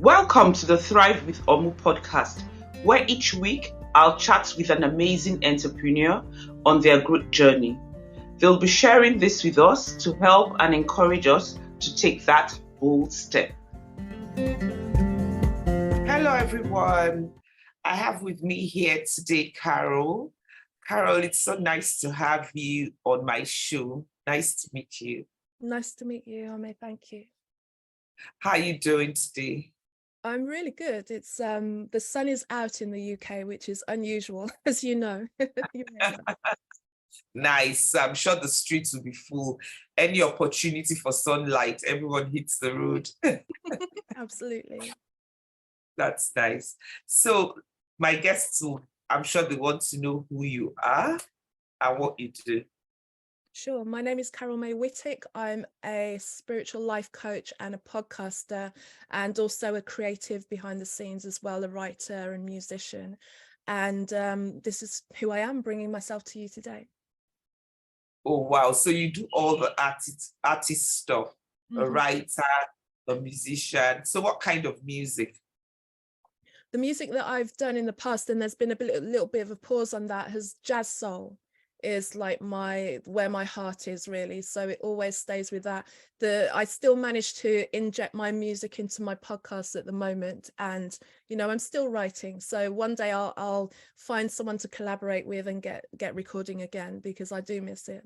Welcome to the Thrive with OMU Podcast, where each week I'll chat with an amazing entrepreneur on their growth journey. They'll be sharing this with us to help and encourage us to take that bold step. Hello, everyone. I have with me here today, Carol. Carol, it's so nice to have you on my show. Nice to meet you. Nice to meet you, Ame. Thank you. How are you doing today? I'm really good. It's the sun is out in the UK, which is unusual, as you know. Nice. I'm sure the streets will be full. Any opportunity for sunlight, everyone hits the road. Absolutely. That's nice. So my guests, I'm sure they want to know who you are and what you do. Sure. My name is Carol Mae Whittick. I'm a spiritual life coach and a podcaster, and also a creative behind the scenes as well, a writer and musician. And this is who I am, bringing myself to you today. Oh, wow. So you do all the artist stuff, a writer, a musician. So what kind of music? The music that I've done in the past, and there's been a little bit of a pause on that, has jazz soul is like where my heart is, really. So it always stays with that. I still manage to inject my music into my podcast at the moment, and I'm still writing. So one day I'll find someone to collaborate with and get recording again, because I do miss it.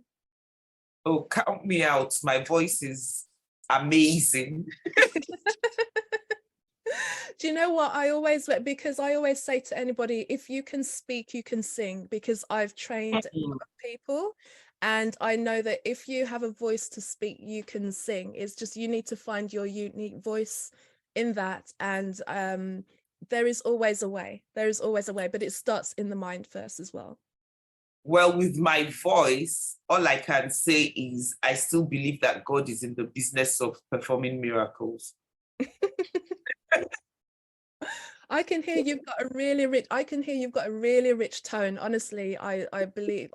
Oh, count me out. My voice is amazing. Do you know what because I always say to anybody, if you can speak, you can sing, because I've trained a lot of people, and I know that if you have a voice to speak, you can sing. It's just, you need to find your unique voice in that. And there is always a way, but it starts in the mind first as well. Well, with my voice, all I can say is I still believe that God is in the business of performing miracles. I can hear you've got a really rich tone. Honestly, I believe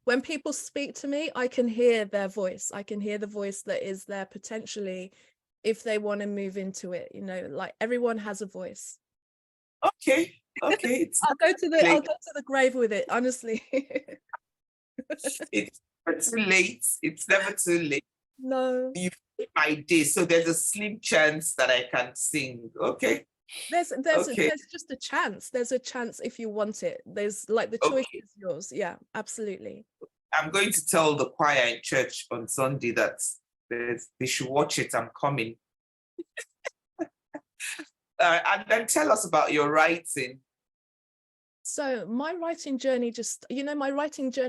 when people speak to me, I can hear their voice. I can hear the voice that is there potentially if they want to move into it. Like, everyone has a voice. Okay. I'll go to the grave with it, honestly. It's never too late. It's never too late. No. You've made my day, so there's a slim chance that I can sing. Okay. There's just a chance. There's a chance if you want it. There's, like, the choice is yours. Yeah, absolutely. I'm going to tell the choir in church on Sunday that they should watch it. I'm coming. And then tell us about your writing. So my writing journey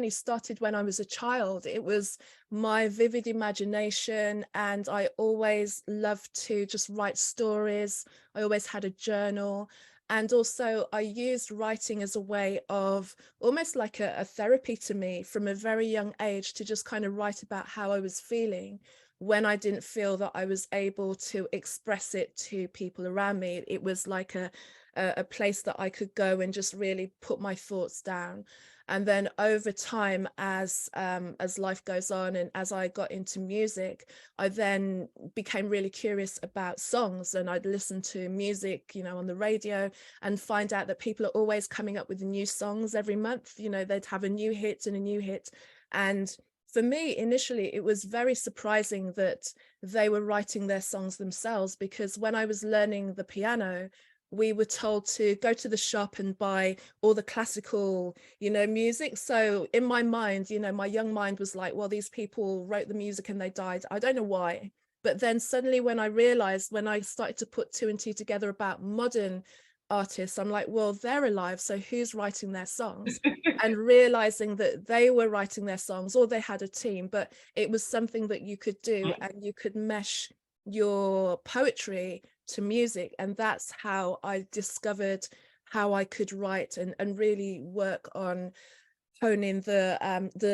started when I was a child. It was my vivid imagination, and I always loved to just write stories. I always had a journal, and also I used writing as a way of almost like a therapy to me from a very young age, to just kind of write about how I was feeling when I didn't feel that I was able to express it to people around me. It was like a place that I could go and just really put my thoughts down. And then over time, as life goes on, and as I got into music, I then became really curious about songs, and I'd listen to music, on the radio, and find out that people are always coming up with new songs every month. They'd have a new hit and a new hit. And for me, initially, it was very surprising that they were writing their songs themselves, because when I was learning the piano, we were told to go to the shop and buy all the classical, music. So in my mind, my young mind was like, well, these people wrote the music and they died. I don't know why. But then suddenly when I started to put two and two together about modern artists, I'm like, well, they're alive. So who's writing their songs? And realizing that they were writing their songs, or they had a team, but it was something that you could do, and you could mesh your poetry to music. And that's how I discovered how I could write and really work on honing the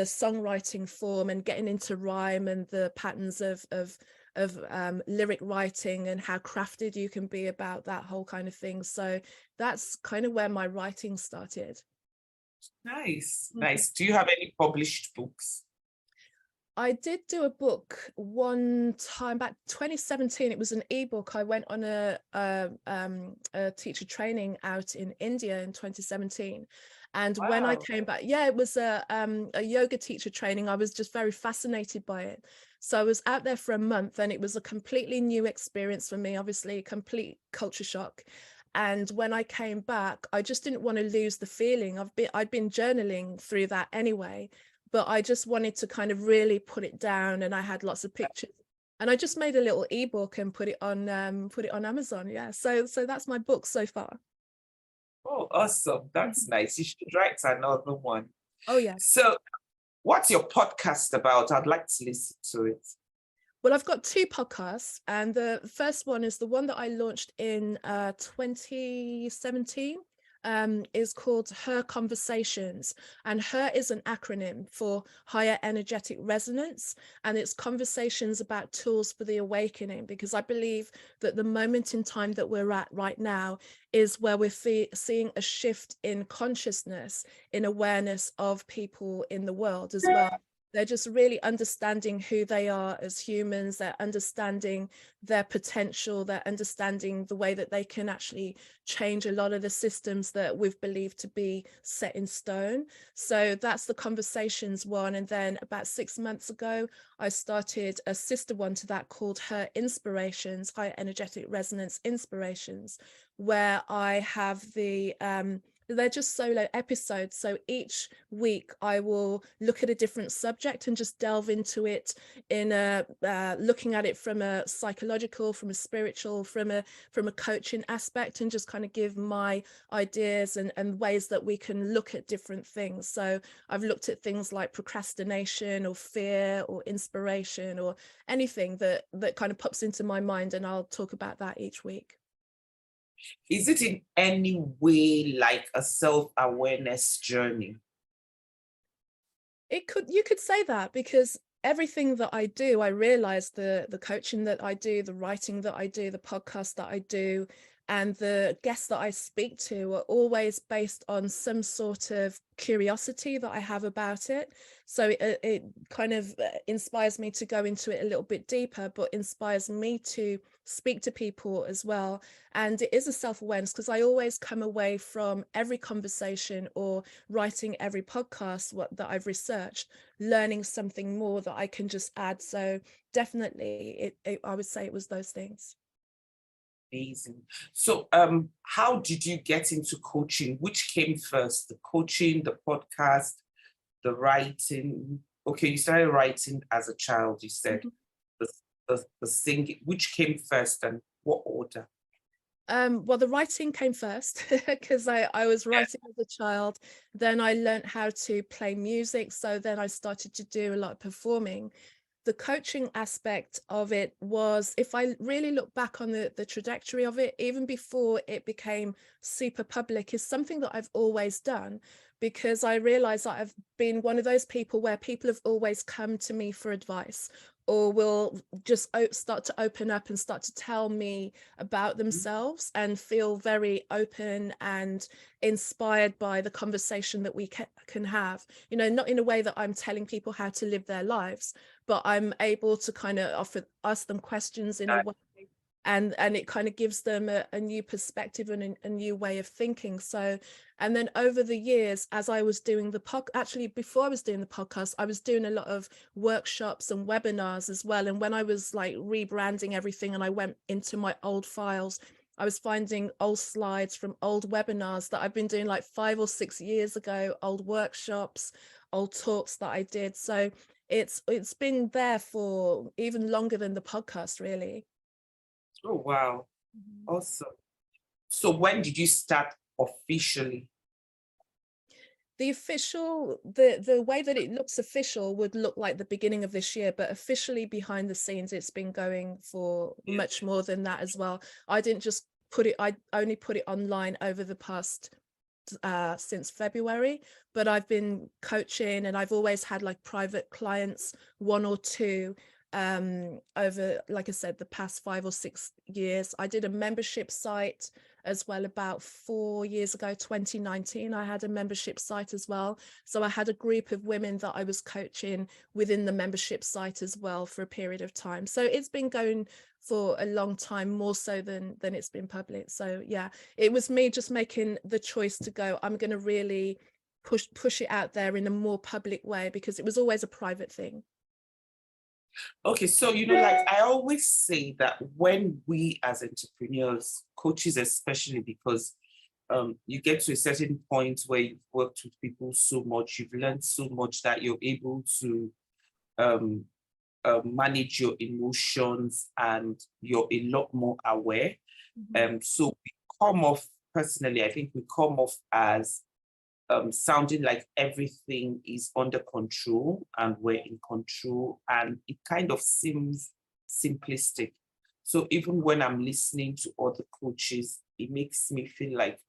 songwriting form, and getting into rhyme and the patterns of lyric writing, and how crafted you can be about that whole kind of thing. So that's kind of where my writing started. Nice. Do you have any published books? I did do a book one time back 2017. It was an ebook. I went on a teacher training out in India in 2017. And when I Wow. came back, yeah, it was a yoga teacher training. I was just very fascinated by it. So I was out there for a month, and it was a completely new experience for me, obviously a complete culture shock. And when I came back, I just didn't want to lose the feeling. I'd been journaling through that anyway, but I just wanted to kind of really put it down, and I had lots of pictures, and I just made a little ebook and put it on Amazon. Yeah, so that's my book so far. Oh, awesome. That's Mhm. nice. You should write another one. Oh yeah. So, what's your podcast about? I'd like to listen to it. Well, I've got two podcasts, and the first one is the one that I launched in 2017. Is called Her Conversations, and Her is an acronym for Higher Energetic Resonance, and it's conversations about tools for the awakening, because I believe that the moment in time that we're at right now is where we're seeing a shift in consciousness, in awareness of people in the world as well. They're just really understanding who they are as humans. They're understanding their potential. They're understanding the way that they can actually change a lot of the systems that we've believed to be set in stone. So that's the conversations one. And then about 6 months ago, I started a sister one to that called Her Inspirations, High Energetic Resonance Inspirations, where I have they're just solo episodes. So each week I will look at a different subject and just delve into it in looking at it from a psychological, from a spiritual, from a coaching aspect, and just kind of give my ideas and ways that we can look at different things. So I've looked at things like procrastination or fear or inspiration or anything that kind of pops into my mind, and I'll talk about that each week. Is it in any way like a self-awareness journey? You could say that, because everything that I do, I realize the coaching that I do, the writing that I do, the podcast that I do, and the guests that I speak to are always based on some sort of curiosity that I have about it. So it kind of inspires me to go into it a little bit deeper, but inspires me to speak to people as well. And it is a self-awareness, because I always come away from every conversation or writing every podcast that I've researched, learning something more that I can just add. So definitely I would say it was those things. Amazing. So, how did you get into coaching? Which came first, the coaching, the podcast, the writing? Okay, you started writing as a child, you said. Mhm. The singing, which came first and what order? Well, the writing came first because I was writing as a child. Then I learned how to play music. So then I started to do a lot of performing. The coaching aspect of it was, if I really look back on the trajectory of it, even before it became super public, is something that I've always done, because I realized that I've been one of those people where people have always come to me for advice, or will just start to open up and start to tell me about themselves, and feel very open and inspired by the conversation that we can have, not in a way that I'm telling people how to live their lives, but I'm able to kind of ask them questions in a way, and it kind of gives them a new perspective and a new way of thinking. So, and then over the years, as I was doing actually before I was doing the podcast, I was doing a lot of workshops and webinars as well. And when I was like rebranding everything and I went into my old files, I was finding old slides from old webinars that I've been doing like 5 or 6 years ago, old workshops, old talks that I did. So it's been there for even longer than the podcast, really. Oh, wow. Mhm. Awesome. So when did you start officially? The way that it looks official would look like the beginning of this year, but officially behind the scenes, it's been going for much more than that as well. I didn't just I only put it online over the past since February, but I've been coaching, and I've always had like private clients, 1 or 2, over, like I said, the past 5 or 6 years. I did a membership site as well about 4 years ago, 2019. I had a membership site as well. So I had a group of women that I was coaching within the membership site as well for a period of time. So it's been going for a long time, more so than it's been public. So yeah, it was me just making the choice to go, I'm going to really push it out there in a more public way, because it was always a private thing. Okay, so like I always say that when we as entrepreneurs, coaches especially, because you get to a certain point where you've worked with people so much, you've learned so much that you're able to manage your emotions and you're a lot more aware. So we come off, personally, I think we come off as sounding like everything is under control and we're in control, and it kind of seems simplistic. So even when I'm listening to other coaches, it makes me feel like,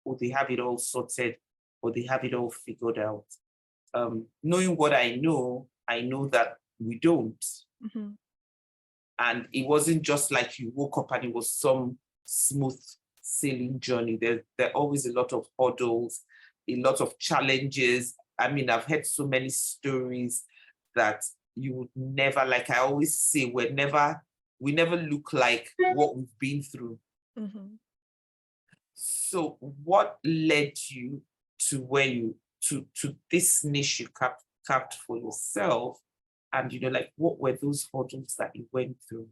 oh, they have it all sorted or they have it all figured out. Knowing what I know that we don't. And it wasn't just like you woke up and it was some smooth sailing journey. There are always a lot of hurdles, a lot of challenges. I mean, I've heard so many stories that you would never, like I always say, we never look like what we've been through. So what led you to where you, to this niche you carved for yourself? And, like, what were those hurdles that you went through?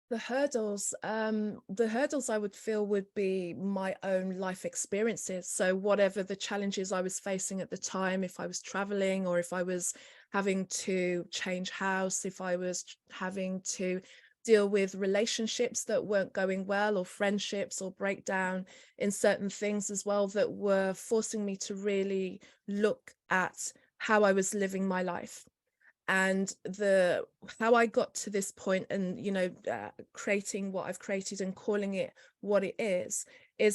The hurdles I would feel would be my own life experiences. So whatever the challenges I was facing at the time, if I was traveling or if I was having to change house, if I was having to deal with relationships that weren't going well, or friendships, or breakdown in certain things as well, that were forcing me to really look at how I was living my life. And how I got to this point and, creating what I've created and calling it what it is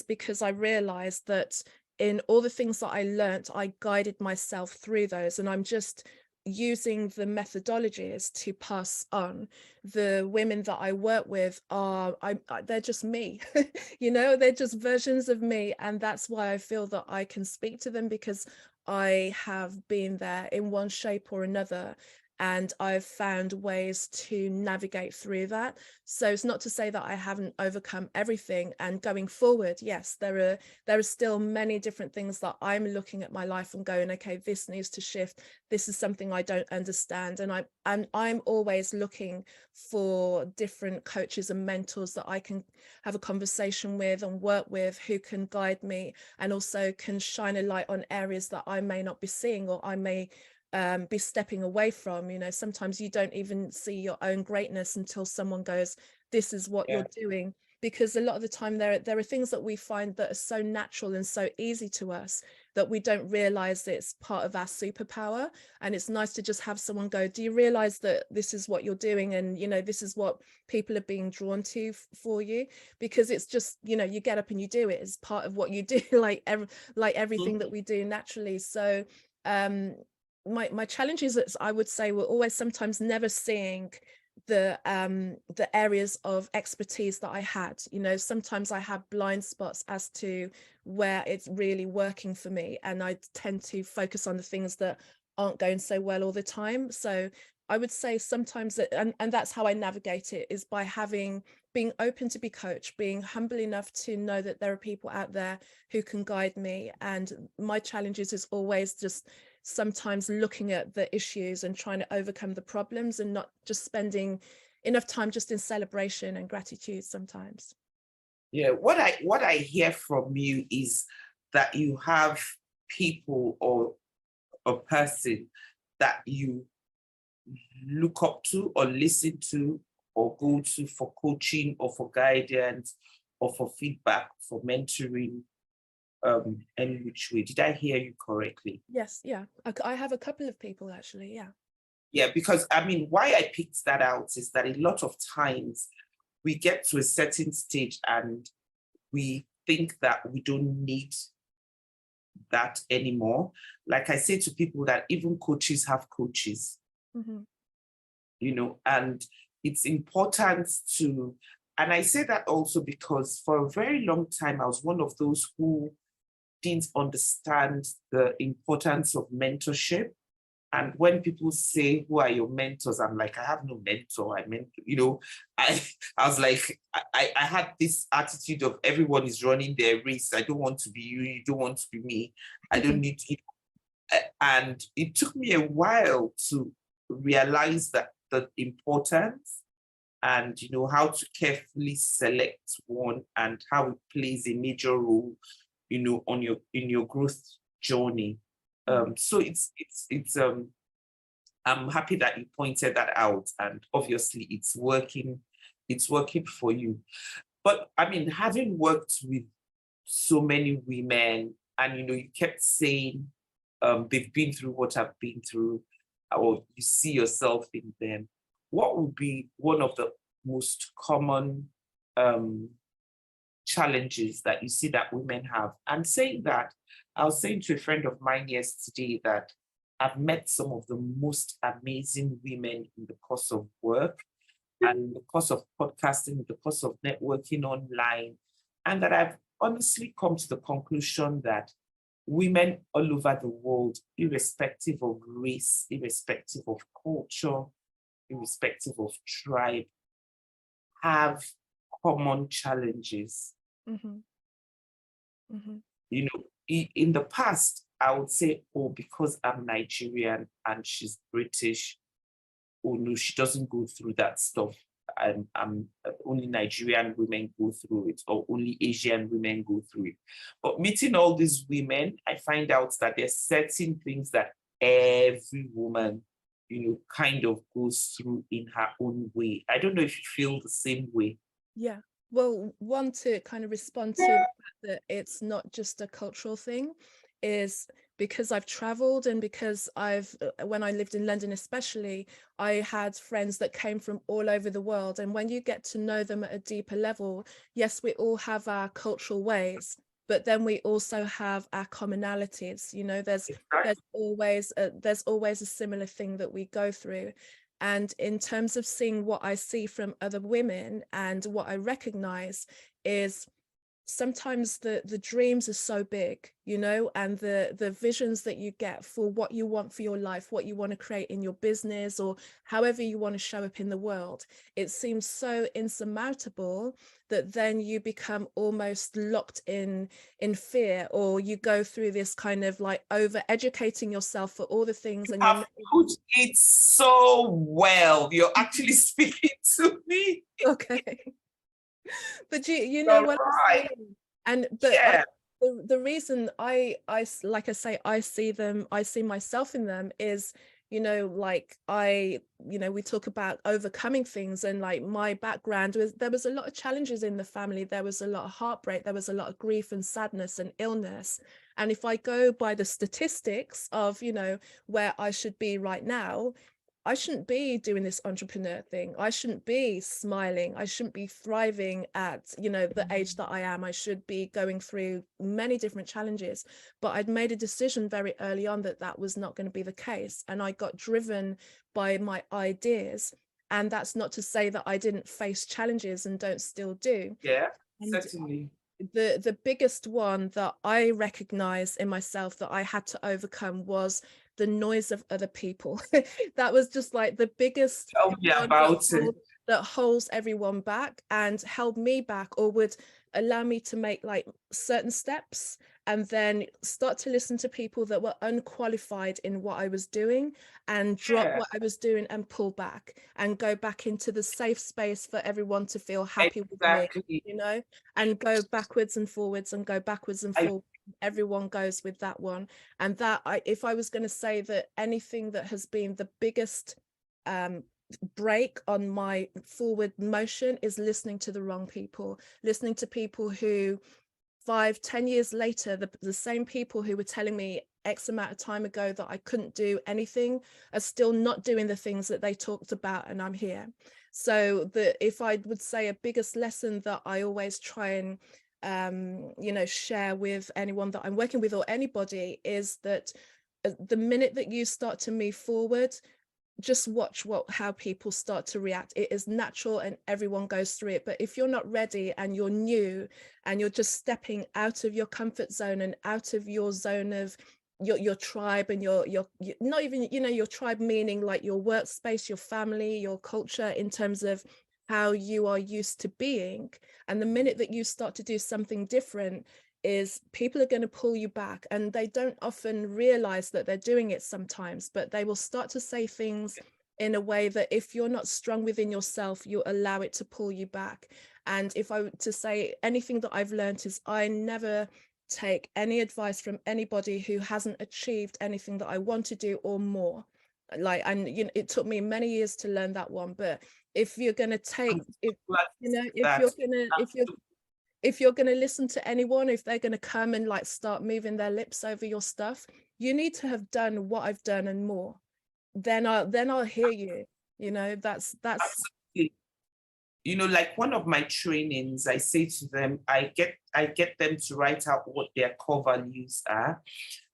because I realized that in all the things that I learned, I guided myself through those, and I'm just using the methodologies to pass on. The women that I work with they're just me. They're just versions of me, and that's why I feel that I can speak to them, because I have been there in one shape or another, and I've found ways to navigate through that. So it's not to say that I haven't overcome everything. And going forward, yes, there are still many different things that I'm looking at my life and going, okay, this needs to shift. This is something I don't understand. And I'm always looking for different coaches and mentors that I can have a conversation with and work with, who can guide me and also can shine a light on areas that I may not be seeing, or I may be stepping away from. Sometimes you don't even see your own greatness until someone goes, this is what you're doing. Because a lot of the time there are things that we find that are so natural and so easy to us that we don't realize it's part of our superpower. And it's nice to just have someone go, do you realize that this is what you're doing? And this is what people are being drawn to for you, because it's just, you get up and you do it as part of what you do, like everything that we do naturally. So my challenges, I would say, were always sometimes never seeing the areas of expertise that I had. Sometimes I have blind spots as to where it's really working for me, and I tend to focus on the things that aren't going so well all the time. So I would say sometimes that, and that's how I navigate it, is by being open to be coached, being humble enough to know that there are people out there who can guide me. And my challenges is always just sometimes looking at the issues and trying to overcome the problems, and not just spending enough time just in celebration and gratitude sometimes. Yeah, what I hear from you is that you have people or a person that you look up to or listen to or go to for coaching or for guidance or for feedback, for mentoring, any which way. Did I hear you correctly? Yes, yeah. I have a couple of people actually, yeah. Yeah, because I mean, why I picked that out is that a lot of times we get to a certain stage and we think that we don't need that anymore. Like I say to people that even coaches have coaches, and it's important to And I say that also because for a very long time, I was one of those who didn't understand the importance of mentorship. And when people say, who are your mentors? I'm like, I have no mentor. I was like, I had this attitude of everyone is running their race. I don't want to be you. You don't want to be me. I don't need to. And it took me a while to realize that the importance and, how to carefully select one and how it plays a major role, in your growth journey. So I'm happy that you pointed that out, and obviously it's working for you. But I mean, having worked with so many women, and you kept saying they've been through what I've been through, or you see yourself in them, what would be one of the most common challenges that you see that women have? And saying that, I was saying to a friend of mine yesterday that I've met some of the most amazing women in the course of work and in the course of podcasting, in the course of networking online, and that I've honestly come to the conclusion that women all over the world, irrespective of race, irrespective of culture, irrespective of tribe, have common challenges. In the past, I would say, oh, because I'm Nigerian and she's British, oh no, she doesn't go through that stuff. I'm only Nigerian women go through it, or only Asian women go through it. But meeting all these women, I find out that there's certain things that every woman, kind of goes through in her own way. I don't know if you feel the same way. Yeah. Well, one, to kind of respond to the fact that it's not just a cultural thing, is because I've traveled, and because when I lived in London especially, I had friends that came from all over the world. And when you get to know them at a deeper level, yes, we all have our cultural ways, but then we also have our commonalities. There's always a similar thing that we go through. And in terms of seeing what I see from other women, and what I recognize is sometimes the dreams are so big, and the visions that you get for what you want for your life, what you want to create in your business, or however you want to show up in the world, it seems so insurmountable that then you become almost locked in fear, or you go through this kind of like over educating yourself for all the things. And you put it so well. You're actually speaking to me. Okay. But you know what I'm saying? And but yeah. The reason I like I say, I see myself in them is, we talk about overcoming things, and like my background there was a lot of challenges in the family. There was a lot of heartbreak, there was a lot of grief and sadness and illness. And if I go by the statistics of, where I should be right now, I shouldn't be doing this entrepreneur thing. I shouldn't be smiling. I shouldn't be thriving at, the age that I am. I should be going through many different challenges. But I'd made a decision very early on that was not going to be the case. And I got driven by my ideas. And that's not to say that I didn't face challenges and don't still do. Yeah, certainly. The biggest one that I recognize in myself that I had to overcome was the noise of other people. That was just like the biggest Tell me about it. That holds everyone back and held me back, or would allow me to make like certain steps and then start to listen to people that were unqualified in what I was doing, and drop what I was doing and pull back and go back into the safe space for everyone to feel happy with me, and go backwards and forwards and go backwards and forwards. Everyone goes with that one. And that if I was going to say that anything that has been the biggest break on my forward motion is listening to the wrong people, listening to people who 5-10 years later, the same people who were telling me X amount of time ago that I couldn't do anything are still not doing the things that they talked about, and I'm here. So if I would say a biggest lesson that I always try and share with anyone that I'm working with, or anybody, is that the minute that you start to move forward, just watch how people start to react. It is natural and everyone goes through it. But if you're not ready and you're new and you're just stepping out of your comfort zone and out of your zone of your tribe, and your not even, you know, your tribe meaning like your workspace, your family, your culture, in terms of how you are used to being, and the minute that you start to do something different, is people are going to pull you back, and they don't often realize that they're doing it sometimes, but they will start to say things in a way that if you're not strong within yourself, you allow it to pull you back. And if I were to say anything that I've learned, is I never take any advice from anybody who hasn't achieved anything that I want to do or more. Like, and you know, it took me many years to learn that one. But if you're going to take, if you know, if you're going to listen to anyone, if they're going to come and like start moving their lips over your stuff, you need to have done what I've done and more. Then I'll hear you. You know, that's absolutely. You know, like one of my trainings, I say to them, I get them to write out what their core values are.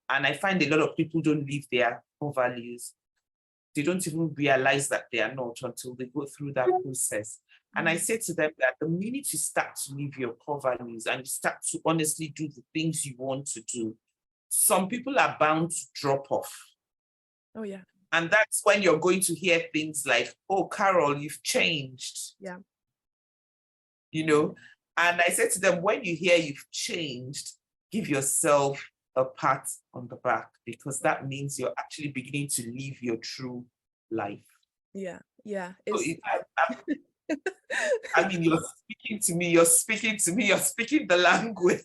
And I find a lot of people don't live their core values. They don't even realize that they are not until they go through that process. And I say to them that the minute you start to live your core values and you start to honestly do the things you want to do, some people are bound to drop off. Oh, yeah. And that's when you're going to hear things like, oh, Carol, you've changed. Yeah. You know, and I said to them, when you hear you've changed, give yourself a pat on the back, because that means you're actually beginning to live your true life. Yeah, yeah. So I mean, you're speaking to me, you're speaking the language.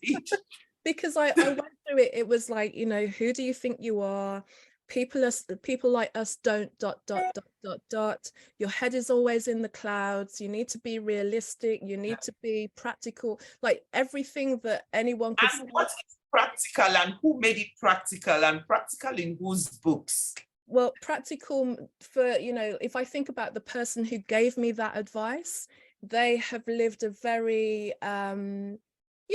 Because I went through it. It was like, you know, who do you think you are? People like us don't ... Your head is always in the clouds. You need to be realistic. You need to be practical. Like everything that anyone could. And what is practical, and who made it practical, and practical in whose books? Well, practical for, you know, if I think about the person who gave me that advice, they have lived a very, you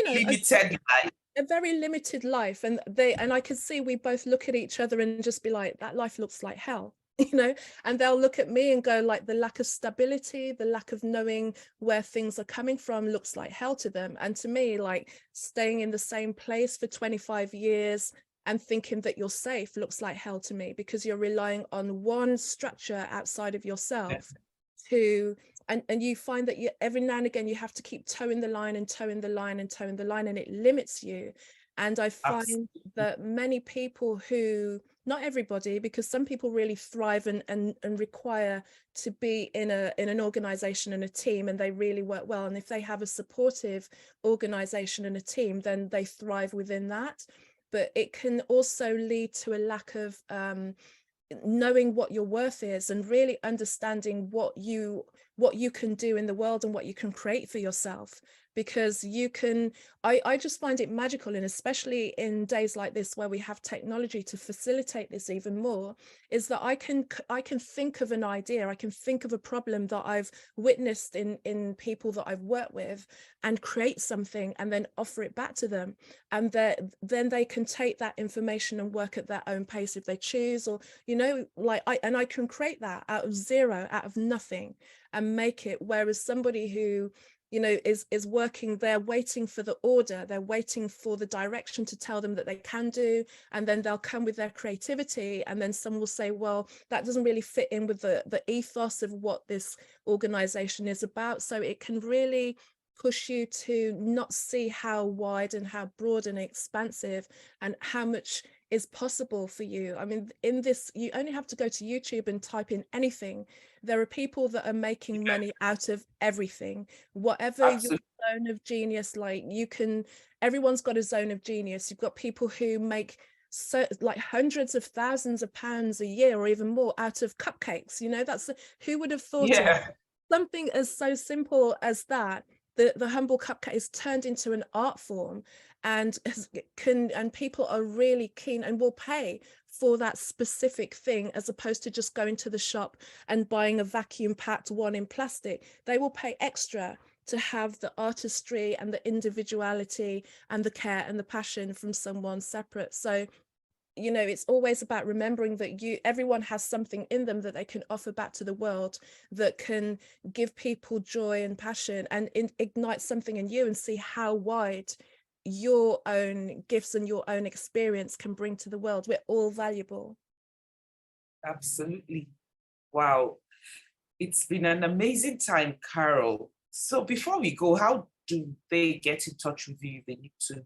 know, limited life. A very limited life, and I could see we both look at each other and just be like, that life looks like hell. You know, and they'll look at me and go like, the lack of stability, the lack of knowing where things are coming from looks like hell to them. And to me, like staying in the same place for 25 years and thinking that you're safe looks like hell to me, because you're relying on one structure outside of yourself to, and you find that you every now and again you have to keep toeing the line and toeing the line and toeing the line, and it limits you. And I find that many people who, not everybody, because some people really thrive and require to be in an organization and a team, and they really work well. And if they have a supportive organization and a team, then they thrive within that. But it can also lead to a lack of knowing what your worth is, and really understanding what you can do in the world and what you can create for yourself. Because you can, I just find it magical, and especially in days like this where we have technology to facilitate this even more, is that I can think of an idea, I can think of a problem that I've witnessed in people that I've worked with, and create something and then offer it back to them, and then they can take that information and work at their own pace if they choose, or, you know, like I can create that out of zero, out of nothing, and make it. Whereas somebody who, you know, is working, they're waiting for the order, they're waiting for the direction to tell them that they can do, and then they'll come with their creativity, and then someone will say, well, that doesn't really fit in with the ethos of what this organization is about. So it can really push you to not see how wide and how broad and expansive and how much is possible for you. I mean, in this, you only have to go to YouTube and type in anything. There are people that are making money out of everything, whatever your zone of genius, like you can, everyone's got a zone of genius. You've got people who make so like hundreds of thousands of pounds a year or even more out of cupcakes. You know, that's, who would have thought of something as so simple as that? The humble cupcake is turned into an art form, and people are really keen and will pay for that specific thing, as opposed to just going to the shop and buying a vacuum packed one in plastic. They will pay extra to have the artistry and the individuality and the care and the passion from someone separate. So it's always about remembering that everyone has something in them that they can offer back to the world, that can give people joy and passion, and ignite something in you, and see how wide your own gifts and your own experience can bring to the world. We're all valuable. Absolutely. Wow. It's been an amazing time, Carol. So before we go, how do they get in touch with you if they need to?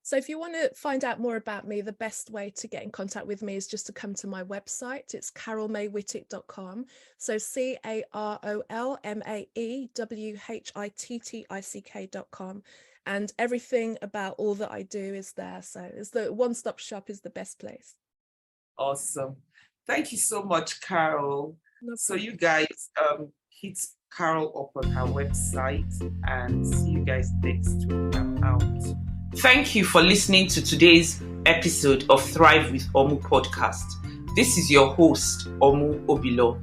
So if you want to find out more about me, the best way to get in contact with me is just to come to my website. It's carolmaewhittick.com. So carolmaewhittick.com. And everything about all that I do is there. So it's the one-stop shop is the best place. Awesome. Thank you so much, Carol. No so you guys hit Carol up on her website, and see you guys next week. I'm out. Thank you for listening to today's episode of Thrive with OMU Podcast. This is your host, Omu Obilo.